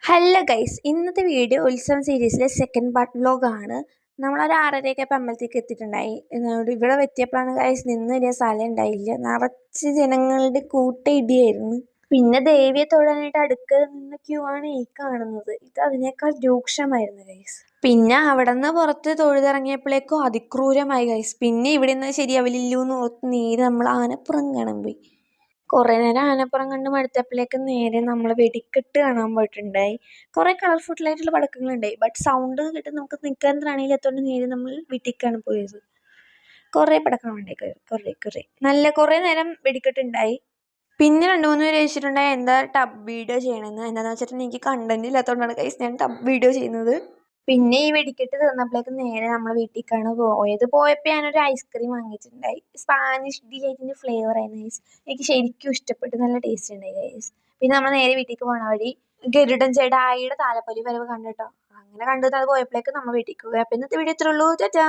Hello guys, ഇന്നത്തെ video ഉത്സവം സീരീസിലെ സെക്കൻഡ് പാർട്ട് വ്ലോഗാണ്. നമ്മളൊരു 6:30 അമ്പലത്തേക്ക് എത്തിയിട്ടുണ്ടായി. ഇവിടെ എത്തിയപ്പോഴാണ് ഗൈസ് നിന്ന് വലിയ സ്ഥലം ഉണ്ടായില്ല. നിറച്ച് ജനങ്ങളുടെ കൂട്ട ഇടിയായിരുന്നു. പിന്നെ ദേവിയെ തൊഴാനായിട്ട് അടുക്കൽ നിന്ന് ക്യൂ ആണ് ഈ കാണുന്നത്. ഇത് അതിനേക്കാൾ രൂക്ഷമായിരുന്നു ഗൈസ്. പിന്നെ അവിടെ നിന്ന് പുറത്ത് തൊഴുതിറങ്ങിയപ്പോഴേക്കും അതിക്രൂരമായി ഗൈസ്. പിന്നെ ഇവിടെ നിന്ന് ശരിയാവില്ലൂന്ന് ഓർത്ത് നേരെ നമ്മൾ ആനപ്പുറം കാണാൻ പോയി. കുറേ നേരം ആനപ്പുറം കണ്ട് മടുത്തപ്പോഴേക്ക് നേരെ നമ്മൾ വെടിക്കെട്ട് കാണാൻ പോയിട്ടുണ്ടായി. കുറേ കളർഫുള്ളായിട്ടുള്ള പടക്കങ്ങളുണ്ടായി. ബട്ട് സൗണ്ട് കേട്ട് നമുക്ക് നിൽക്കാൻ ത്രാണിയില്ലാത്തതുകൊണ്ട് നേരെ നമ്മൾ വീട്ടിലേക്കാണ് പോയത്. കുറേ പടക്കം ഉണ്ടായി, കുറേ നേരം വെടിക്കെട്ടുണ്ടായി. പിന്നെ 2-3 പേര് ചോദിച്ചിട്ടുണ്ടായി എന്താ ടബ് വീഡിയോ ചെയ്യണമെന്ന്. എന്താണെന്ന് വെച്ചിട്ടുണ്ടെങ്കിൽ എനിക്ക് കണ്ടന്റ് ഇല്ലാത്തതുകൊണ്ടാണ് ഗൈസ് ഞാൻ ടബ് വീഡിയോ ചെയ്യുന്നത്. പിന്നെ ഈ വെടിക്കെട്ട് തീർന്നപ്പോഴേക്കും നേരെ നമ്മൾ വീട്ടിലേക്കാണ് പോയത്. പോയപ്പോൾ ഞാനൊരു ഐസ്ക്രീം വാങ്ങിയിട്ടുണ്ടായി. സ്പാനിഷ് ഡിലൈറ്റിൻ്റെ ഫ്ലേവർ ആയിരുന്നു ഗൈസ്. എനിക്ക് ശരിക്കും ഇഷ്ടപ്പെട്ടു, നല്ല ടേസ്റ്റ് ഉണ്ടായി ഗൈസ്. പിന്നെ നമ്മൾ നേരെ വീട്ടിലേക്ക് പോകണ വഴി ഗരുഡൻ ജഡായിയുടെ താലപ്പൊലി വരവ് കണ്ടിട്ടോ. അങ്ങനെ കണ്ടത് അത് പോയപ്പോഴേക്കും നമ്മൾ വീട്ടിലേക്ക് പോയി. അപ്പോൾ ഇന്നത്തെ വീഡിയോ ഇത്രേ ഉള്ളൂ. ടാറ്റാ.